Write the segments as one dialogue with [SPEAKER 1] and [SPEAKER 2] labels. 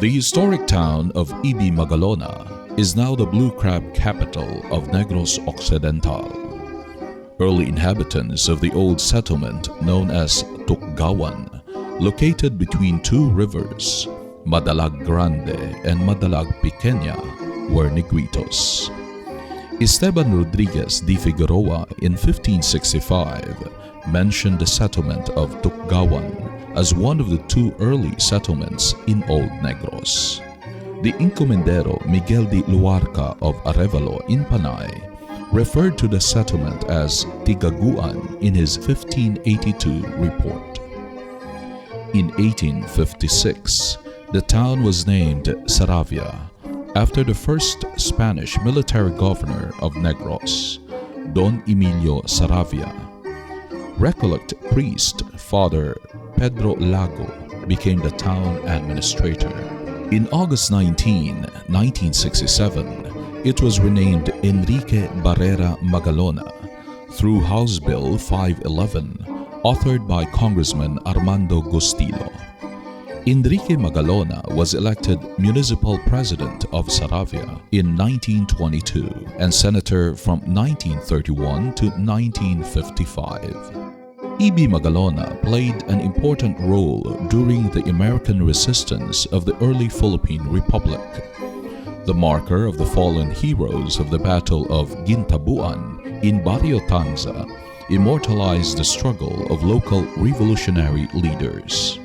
[SPEAKER 1] The historic town of Ibi Magalona is now the blue crab capital of Negros Occidental. Early inhabitants of the old settlement known as Tukgawan, located between two rivers, Madalag Grande and Madalag Pequeña, were Negritos. Esteban Rodriguez de Figueroa in 1565 mentioned the settlement of Tukgawan as one of the two early settlements in Old Negros. The encomendero Miguel de Luarca of Arevalo in Panay referred to the settlement as Tigaguan in his 1582 report. In 1856, the town was named Saravia after the first Spanish military governor of Negros, Don Emilio Saravia. Recollect priest Father Pedro Lago became the town administrator. In August 19, 1967, it was renamed Enrique Barrera Magalona through House Bill 511, authored by Congressman Armando Gustilo. Enrique Magalona was elected municipal president of Saravia in 1922 and senator from 1931 to 1955. Ibi Magalona played an important role during the American resistance of the early Philippine Republic. The marker of the fallen heroes of the Battle of Gintabuan in Barrio Tanza immortalized the struggle of local revolutionary leaders.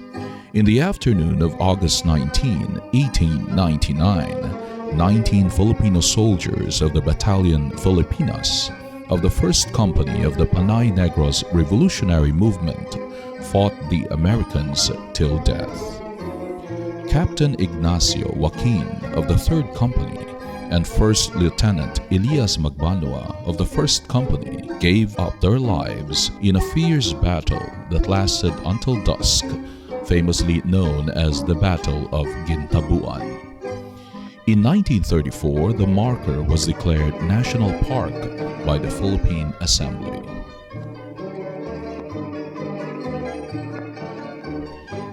[SPEAKER 1] In the afternoon of August 19, 1899, 19 Filipino soldiers of the Battalion Filipinas of the 1st Company of the Panay Negros Revolutionary Movement fought the Americans till death. Captain Ignacio Joaquin of the 3rd Company and 1st Lieutenant Elias Magbanua of the 1st Company gave up their lives in a fierce battle that lasted until dusk, famously known as the Battle of Gintabuan. In 1934, the marker was declared National Park by the Philippine Assembly.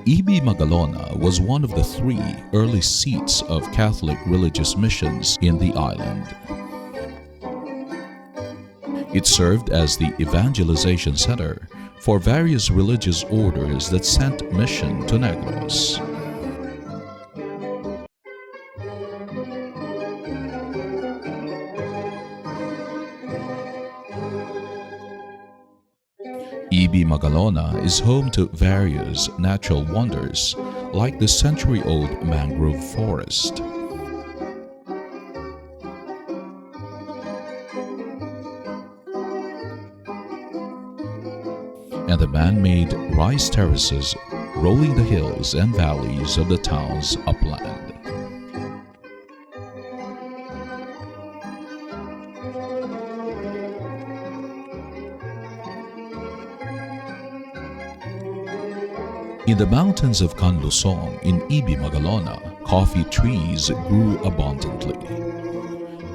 [SPEAKER 1] Ibi Magalona was one of the 3 early seats of Catholic religious missions in the island. It served as the evangelization center for various religious orders that sent mission to Negros. Ibi Magalona is home to various natural wonders like the century-old mangrove forest, and the man-made rice terraces rolling the hills and valleys of the town's upland. In the mountains of Canlusong in Ibi Magalona, coffee trees grew abundantly.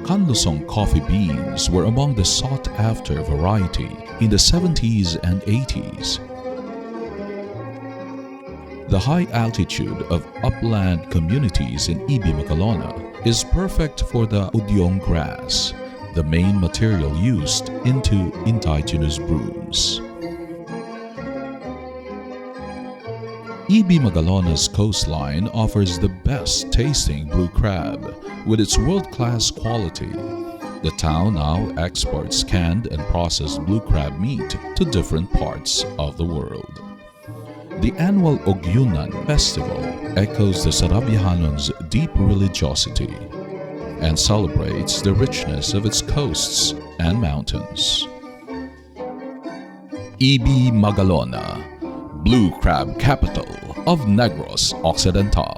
[SPEAKER 1] Canlusong coffee beans were among the sought-after variety in the 70s and 80s. The high altitude of upland communities in Ibi Magalona is perfect for the udyong grass, the main material used into indigenous brooms. Ibi Magalona's coastline offers the best tasting blue crab with its world-class quality. The town now exports canned and processed blue crab meat to different parts of the world. The annual Ogyunan Festival echoes the Sarabiahanons' deep religiosity and celebrates the richness of its coasts and mountains. Ibi Magalona, blue crab capital of Negros Occidental.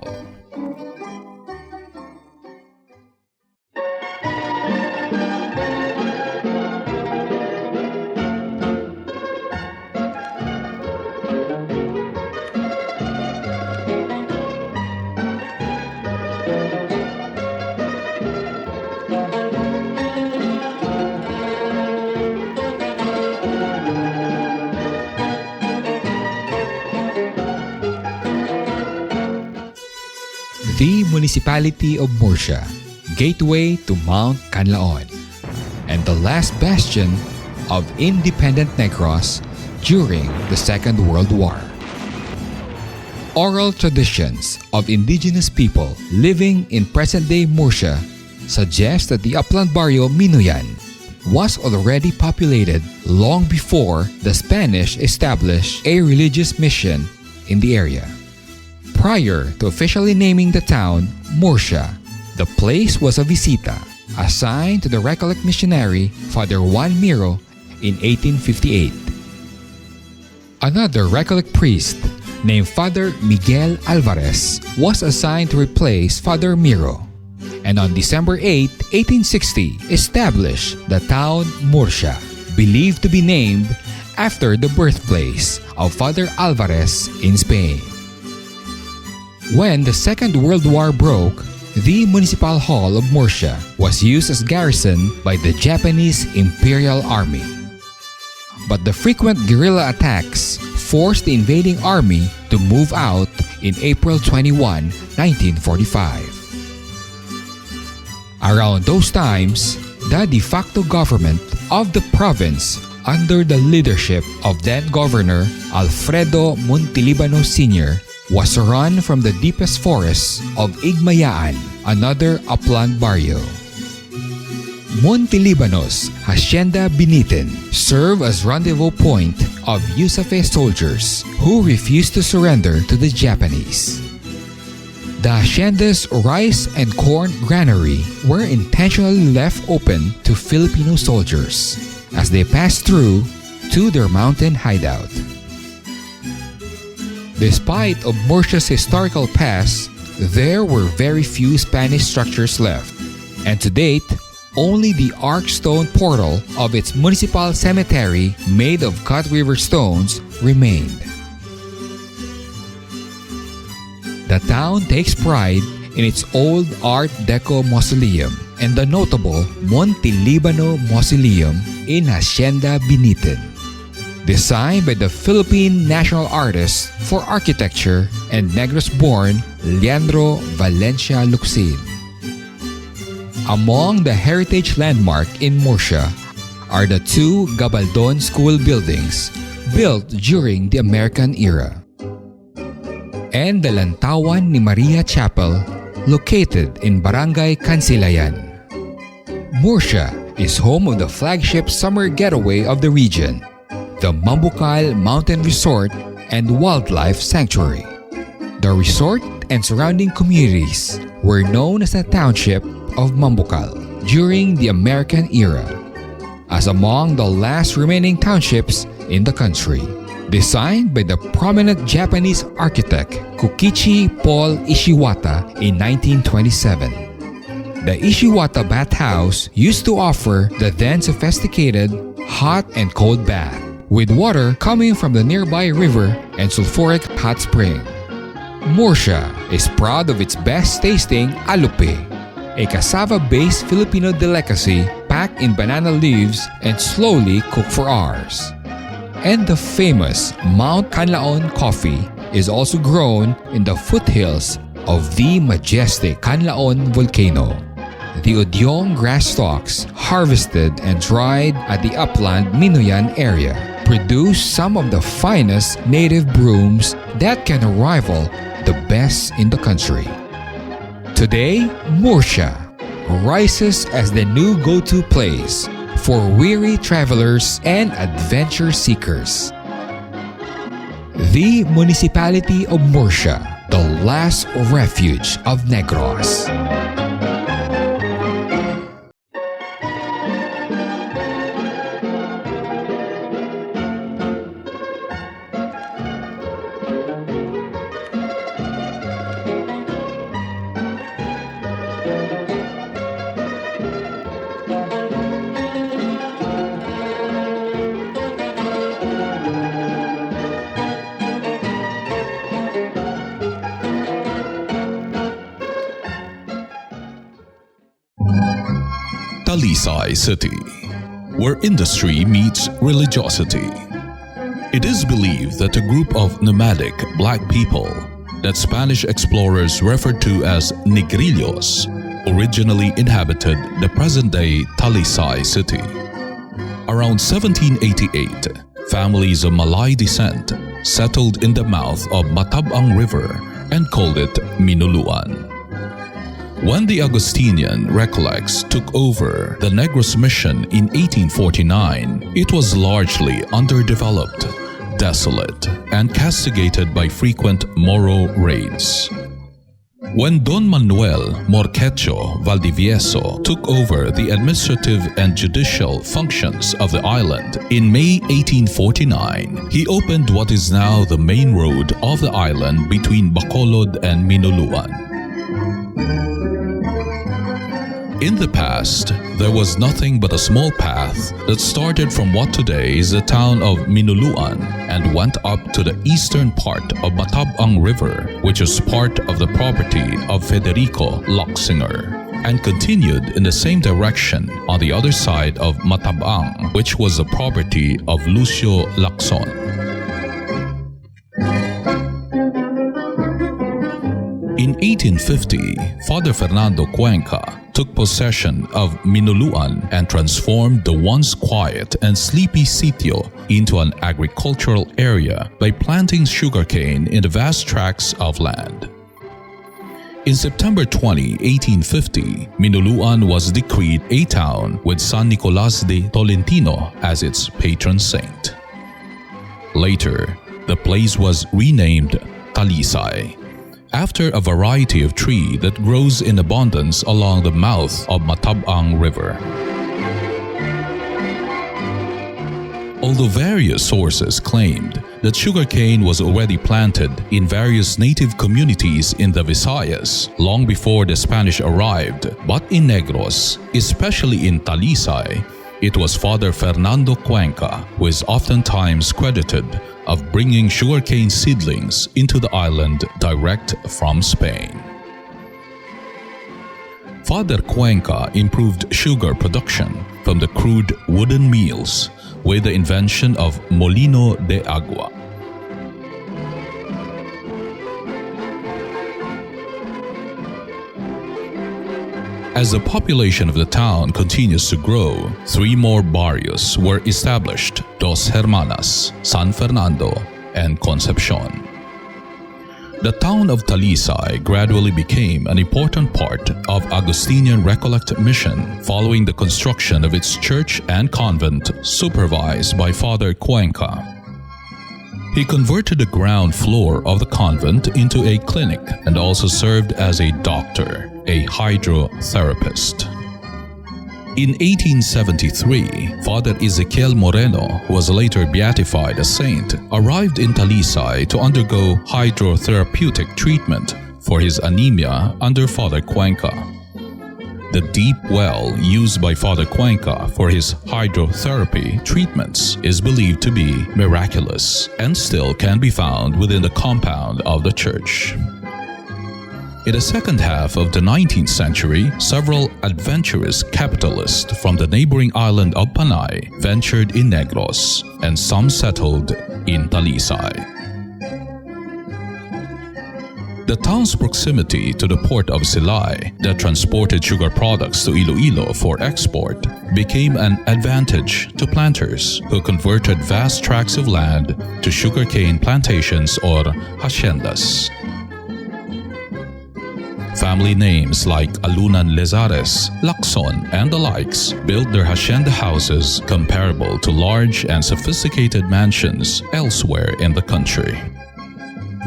[SPEAKER 2] The Municipality of Murcia, gateway to Mount Canlaon, and the last bastion of independent Negros during the Second World War. Oral traditions of indigenous people living in present-day Murcia suggest that the upland barrio Minuyan was already populated long before the Spanish established a religious mission in the area. Prior to officially naming the town Murcia, the place was a visita assigned to the Recollect missionary Father Juan Miro in 1858. Another Recollect priest named Father Miguel Alvarez was assigned to replace Father Miro, and on December 8, 1860, established the town Murcia, believed to be named after the birthplace of Father Alvarez in Spain. When the Second World War broke, the Municipal Hall of Murcia was used as garrison by the Japanese Imperial Army. But the frequent guerrilla attacks forced the invading army to move out in April 21, 1945. Around those times, the de facto government of the province under the leadership of then Governor Alfredo Montelibano Sr. was run from the deepest forests of Igmayaan, another upland barrio. Montelibano's Hacienda Benitez served as rendezvous point of Yusafe soldiers who refused to surrender to the Japanese. The hacienda's rice and corn granary were intentionally left open to Filipino soldiers as they passed through to their mountain hideout. Despite of Murcia's historical past, there were very few Spanish structures left, and to date, only the arch stone portal of its municipal cemetery made of cut river stones remained. The town takes pride in its old Art Deco mausoleum and the notable Montelibano Mausoleum in Hacienda Benitez, designed by the Philippine national artist for architecture and Negros-born Leandro Valencia Luxin. Among the heritage landmark in Murcia are the two Gabaldon school buildings built during the American era, and the Lantawan ni Maria Chapel located in Barangay Cancilayan. Murcia is home of the flagship summer getaway of the region, the Mambucal Mountain Resort and Wildlife Sanctuary. The resort and surrounding communities were known as the township of Mambucal during the American era, as among the last remaining townships in the country. Designed by the prominent Japanese architect Kokichi Paul Ishiwata in 1927. The Ishiwata bathhouse used to offer the then sophisticated hot and cold bath, with water coming from the nearby river and sulfuric hot spring. Murcia is proud of its best-tasting alupe, a cassava-based Filipino delicacy packed in banana leaves and slowly cooked for hours. And the famous Mount Canlaon coffee is also grown in the foothills of the majestic Canlaon volcano. The Odyong grass stalks, harvested and dried at the upland Minuyan area, produce some of the finest native brooms that can rival the best in the country. Today, Murcia rises as the new go-to place for weary travelers and adventure seekers. The Municipality of Murcia, the last refuge of Negros.
[SPEAKER 1] Talisay City, where industry meets religiosity. It is believed that a group of nomadic black people that Spanish explorers referred to as Negrillos originally inhabited the present-day Talisay City. Around 1788, families of Malay descent settled in the mouth of Matabang River and called it Minuluan. When the Augustinian Recollects took over the Negros mission in 1849, it was largely underdeveloped, desolate, and castigated by frequent Moro raids. When Don Manuel Morquecho Valdivieso took over the administrative and judicial functions of the island in May 1849, he opened what is now the main road of the island between Bacolod and Minuluan. In the past, there was nothing but a small path that started from what today is the town of Minuluan and went up to the eastern part of Matabang River, which was part of the property of Federico Loxinger, and continued in the same direction on the other side of Matabang, which was the property of Lucio Lacson. In 1850, Father Fernando Cuenca took possession of Minuluan and transformed the once quiet and sleepy sitio into an agricultural area by planting sugarcane in the vast tracts of land. In September 20, 1850, Minuluan was decreed a town with San Nicolas de Tolentino as its patron saint. Later, the place was renamed Talisay, after a variety of tree that grows in abundance along the mouth of Matabang River. Although various sources claimed that sugarcane was already planted in various native communities in the Visayas long before the Spanish arrived, but in Negros, especially in Talisay, it was Father Fernando Cuenca who is oftentimes credited of bringing sugarcane seedlings into the island direct from Spain. Father Cuenca improved sugar production from the crude wooden mills with the invention of molino de agua. As the population of the town continues to grow, 3 more barrios were established: Dos Hermanas, San Fernando, and Concepcion. The town of Talisay gradually became an important part of Augustinian Recollect mission following the construction of its church and convent supervised by Father Cuenca. He converted the ground floor of the convent into a clinic and also served as a doctor, a hydrotherapist. In 1873, Father Ezequiel Moreno, who was later beatified a saint, arrived in Talisay to undergo hydrotherapeutic treatment for his anemia under Father Cuenca. The deep well used by Father Cuenca for his hydrotherapy treatments is believed to be miraculous and still can be found within the compound of the church. In the second half of the 19th century, several adventurous capitalists from the neighboring island of Panay ventured in Negros, and some settled in Talisay. The town's proximity to the port of Silay, that transported sugar products to Iloilo for export, became an advantage to planters who converted vast tracts of land to sugarcane plantations or haciendas. Family names like Alunan Lezares, Lacson, and the likes built their hacienda houses comparable to large and sophisticated mansions elsewhere in the country.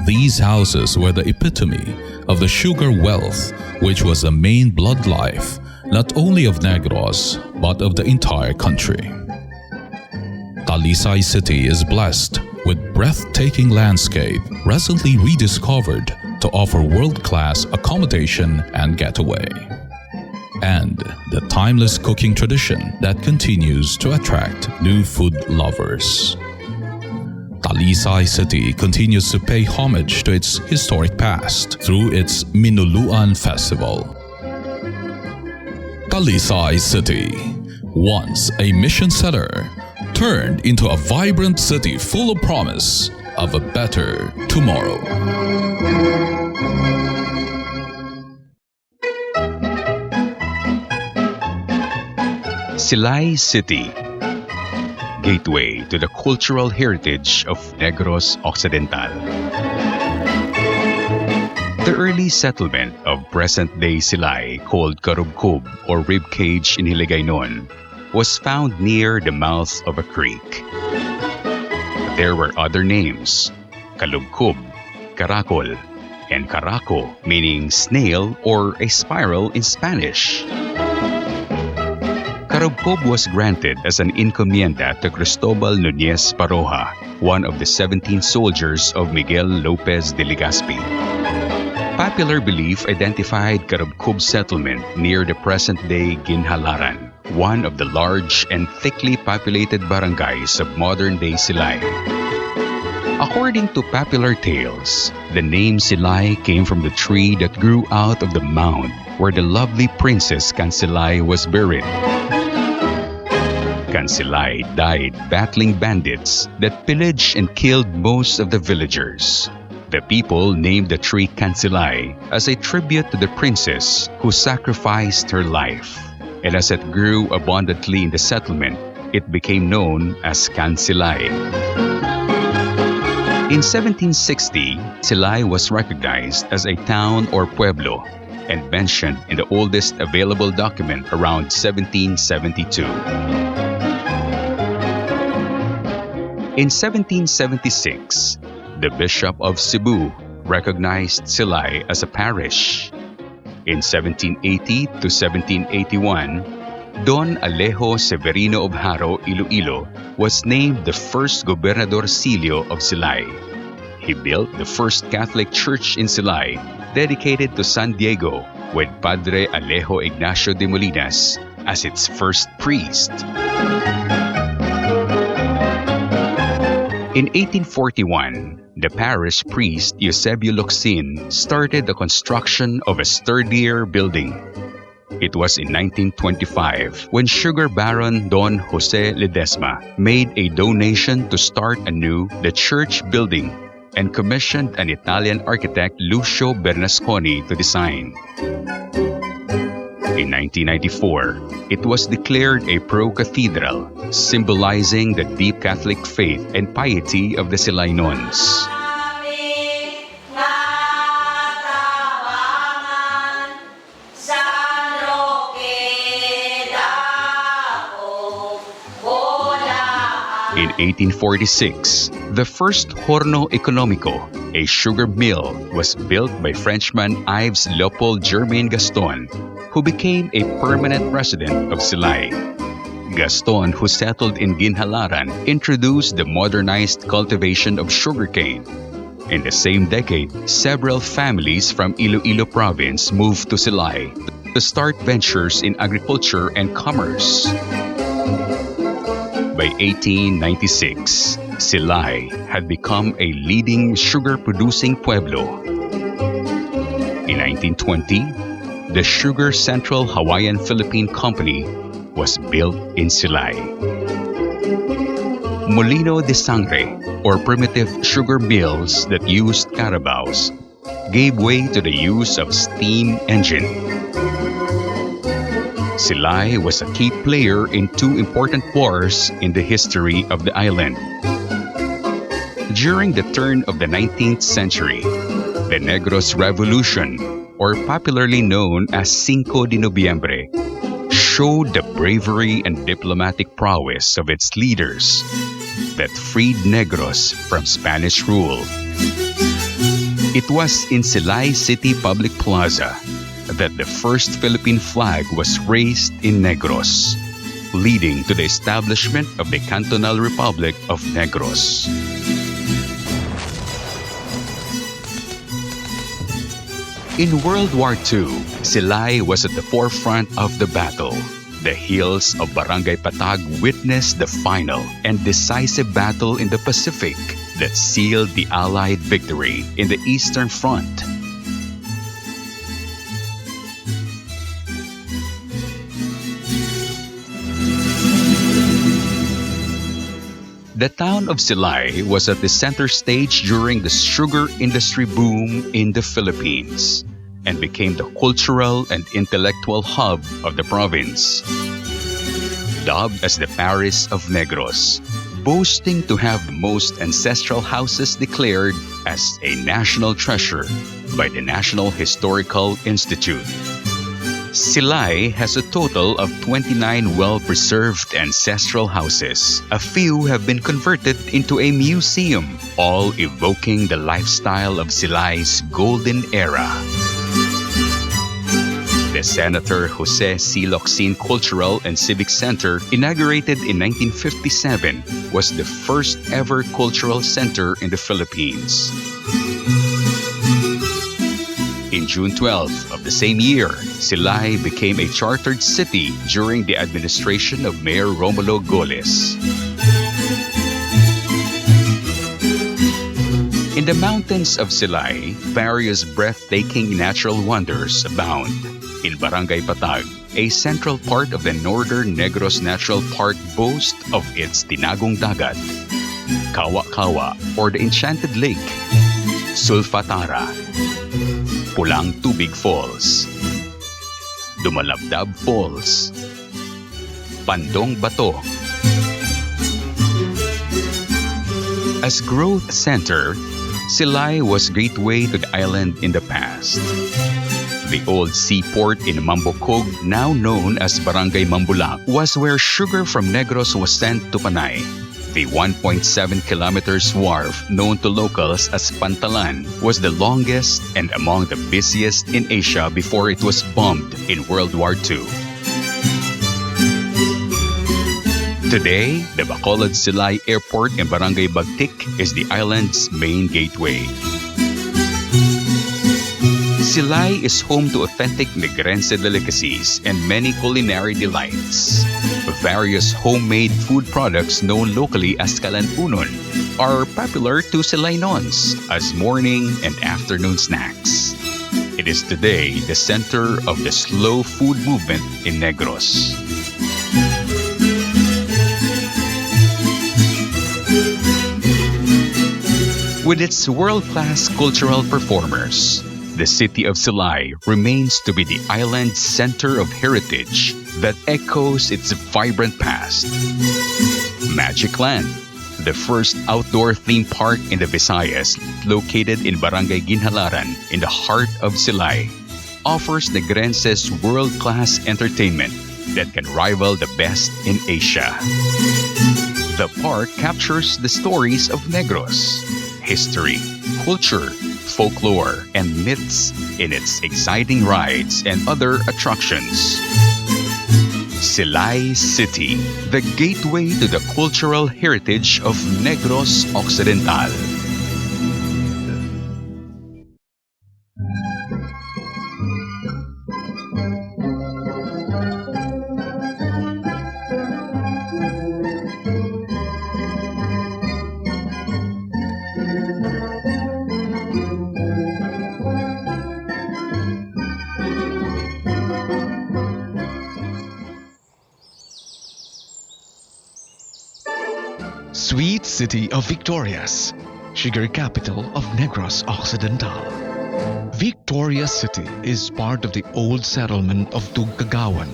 [SPEAKER 1] These houses were the epitome of the sugar wealth, which was the main blood life not only of Negros but of the entire country. Talisay City is blessed with breathtaking landscape recently rediscovered to offer world-class accommodation and getaway, and the timeless cooking tradition that continues to attract new food lovers. Talisay City continues to pay homage to its historic past through its Minuluan Festival. Talisay City, once a mission center, turned into a vibrant city full of promise of a better tomorrow.
[SPEAKER 3] Silay City, gateway to the cultural heritage of Negros Occidental. The early settlement of present-day Silay, called Karubkub or Ribcage in Hiligaynon, was found near the mouth of a creek. There were other names: Kalubkub, Karakol, and Karako, meaning snail or a spiral in Spanish. Karubkub was granted as an encomienda to Cristobal Núñez Baroja, one of the 17 soldiers of Miguel Lopez de Legazpi. Popular belief identified Karubkub settlement near the present-day Ginhalaran, one of the large and thickly populated barangays of modern-day Silay. According to popular tales, the name Silay came from the tree that grew out of the mound where the lovely Princess Kansilay was buried. Kansilay died battling bandits that pillaged and killed most of the villagers. The people named the tree Kansilay as a tribute to the princess who sacrificed her life. And as it grew abundantly in the settlement, it became known as Kansilay. In 1760, Silay was recognized as a town or pueblo and mentioned in the oldest available document around 1772. In 1776, the Bishop of Cebu recognized Silay as a parish. In 1780 to 1781, Don Alejo Severino of Haro, Iloilo, was named the first gobernadorcillo of Silay. He built the first Catholic church in Silay, dedicated to San Diego, with Padre Alejo Ignacio de Molinas as its first priest. In 1841, the parish priest Eusebio Locsin started the construction of a sturdier building. It was in 1925 when sugar baron Don Jose Ledesma made a donation to start anew the church building and commissioned an Italian architect Lucio Bernasconi to design. In 1994, it was declared a pro-cathedral, symbolizing the deep Catholic faith and piety of the Silaynons. In 1846, the first Horno Economico, a sugar mill, was built by Frenchman Yves Leopold Germain Gaston, who became a permanent resident of Silay. Gaston, who settled in Ginhalaran, introduced the modernized cultivation of sugarcane. In the same decade, several families from Iloilo province moved to Silay to start ventures in agriculture and commerce. By 1896, Silay had become a leading sugar-producing pueblo. In 1920, the Sugar Central Hawaiian Philippine Company was built in Silay. Molino de Sangre, or primitive sugar mills that used carabaos, gave way to the use of steam engine. Silay was a key player in two important wars in the history of the island. During the turn of the 19th century, the Negros Revolution, or popularly known as Cinco de Noviembre, showed the bravery and diplomatic prowess of its leaders that freed Negros from Spanish rule. It was in Silay City Public Plaza that the first Philippine flag was raised in Negros, leading to the establishment of the Cantonal Republic of Negros. In World War II, Silay was at the forefront of the battle. The hills of Barangay Patag witnessed the final and decisive battle in the Pacific that sealed the Allied victory in the Eastern Front. The town of Silay was at the center stage during the sugar industry boom in the Philippines and became the cultural and intellectual hub of the province. Dubbed as the Paris of Negros, boasting to have the most ancestral houses declared as a national treasure by the National Historical Institute. Silay has a total of 29 well-preserved ancestral houses. A few have been converted into a museum, all evoking the lifestyle of Silay's golden era. The Senator Jose C. Locsin Cultural and Civic Center, inaugurated in 1957, was the first ever cultural center in the Philippines. In June 12 of the same year, Silay became a chartered city during the administration of Mayor Romulo Goles. In the mountains of Silay, various breathtaking natural wonders abound. In Barangay Patag, a central part of the Northern Negros Natural Park boasts of its Tinagong Dagat, Kawa-Kawa or the Enchanted Lake, Sulfatara, Pulang Tubig Falls, Dumalabdab Falls, Pandong Bato. As growth center, Silay was gateway to the island in the past. The old seaport in Mambocog, now known as Barangay Mambulak, was where sugar from Negros was sent to Panay. The 1.7 kilometers wharf, known to locals as Pantalan, was the longest and among the busiest in Asia before it was bombed in World War II. Today, the Bacolod-Silay Airport in Barangay Bagtik is the island's main gateway. Silay is home to authentic Negrense delicacies and many culinary delights. Various homemade food products known locally as kalanpunon are popular to Silaynons as morning and afternoon snacks. It is today the center of the slow food movement in Negros. With its world-class cultural performers, the city of Silay remains to be the island's center of heritage that echoes its vibrant past. Magic Land, the first outdoor theme park in the Visayas, located in Barangay Ginhalaran in the heart of Silay, offers Negrense's world-class entertainment that can rival the best in Asia. The park captures the stories of Negros, history, culture, folklore, and myths in its exciting rides and other attractions. Silay City, the gateway to the cultural heritage of Negros Occidental.
[SPEAKER 4] Sweet City of Victorias, sugar capital of Negros Occidental. Victoria City is part of the old settlement of Tugkagawan,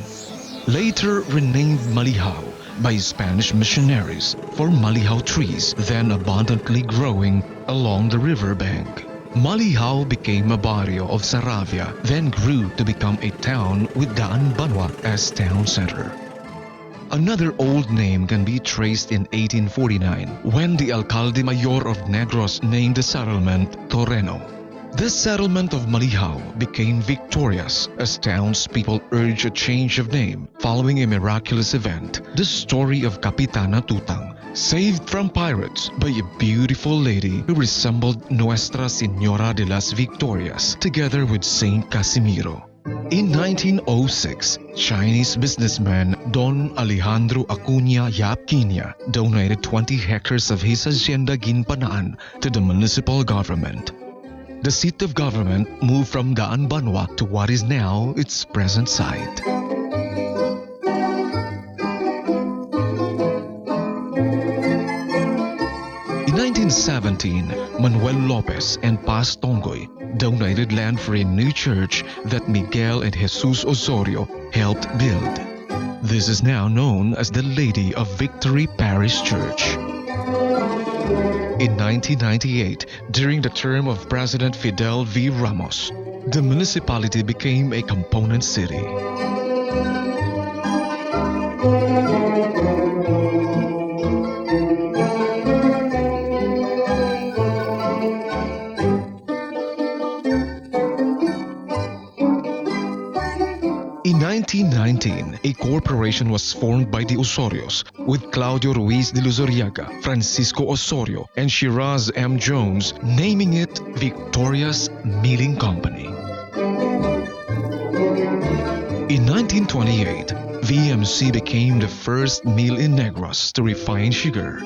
[SPEAKER 4] later renamed Malihaw by Spanish missionaries for malihaw trees then abundantly growing along the riverbank. Malihaw became a barrio of Saravia, then grew to become a town with Daan Banwa as town center. Another old name can be traced in 1849 when the Alcalde Mayor of Negros named the settlement Torreno. This settlement of Malihaw became Victorias as townspeople urged a change of name following a miraculous event, the story of Kapitana Tutang, saved from pirates by a beautiful lady who resembled Nuestra Señora de las Victorias together with Saint Casimiro. In 1906, Chinese businessman Don Alejandro Acuña Yapquiña donated 20 hectares of his hacienda Ginpanaan to the municipal government. The seat of government moved from Daan Banwa to what is now its present site. Manuel Lopez and Paz Tongoy donated land for a new church that Miguel and Jesus Osorio helped build. This is now known as the Lady of Victory Parish Church. In 1998, during the term of President Fidel V. Ramos, the municipality became a component city. In 1919, a corporation was formed by the Osorios with Claudio Ruiz de Luzuriaga, Francisco Osorio, and Shiraz M. Jones, naming it Victoria's Milling Company. In 1928, VMC became the first mill in Negros to refine sugar.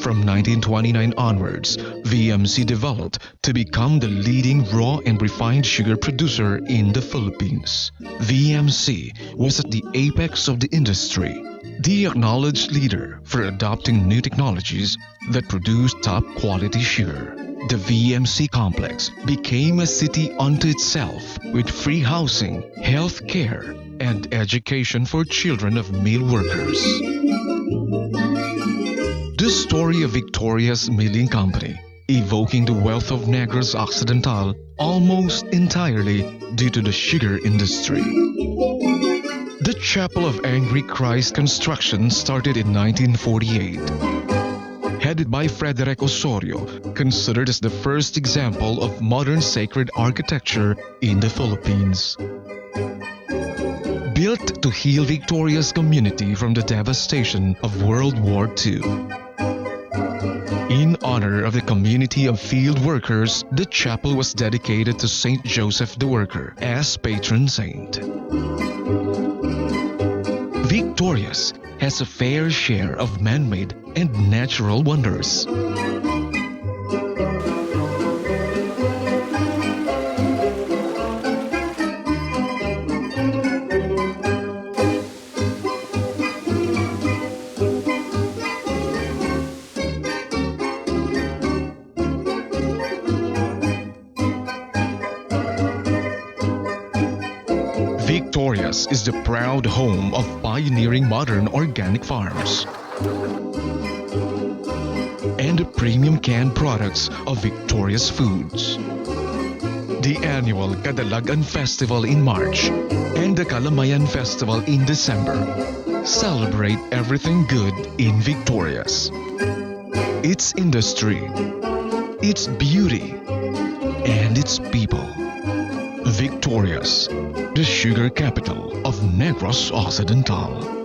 [SPEAKER 4] From 1929 onwards, VMC developed to become the leading raw and refined sugar producer in the Philippines. VMC was at the apex of the industry, the acknowledged leader for adopting new technologies that produced top-quality sugar. The VMC complex became a city unto itself with free housing, health care, and education for children of mill workers. The story of Victoria's Milling Company, evoking the wealth of Negros Occidental almost entirely due to the sugar industry. The Chapel of Angry Christ construction started in 1948. Headed by Frederick Osorio, considered as the first example of modern sacred architecture in the Philippines. Built to heal Victoria's community from the devastation of World War II. In honor of the community of field workers, the chapel was dedicated to Saint Joseph the Worker as patron saint. Victoria's has a fair share of man-made and natural wonders. Victoria's is the proud home of pioneering modern organic farms and the premium canned products of Victoria's Foods. The annual Kadalagan Festival in March and the Kalamayan Festival in December celebrate everything good in Victoria's. Its industry, its beauty, and its people. Victoria's, the sugar capital of Negros Occidental.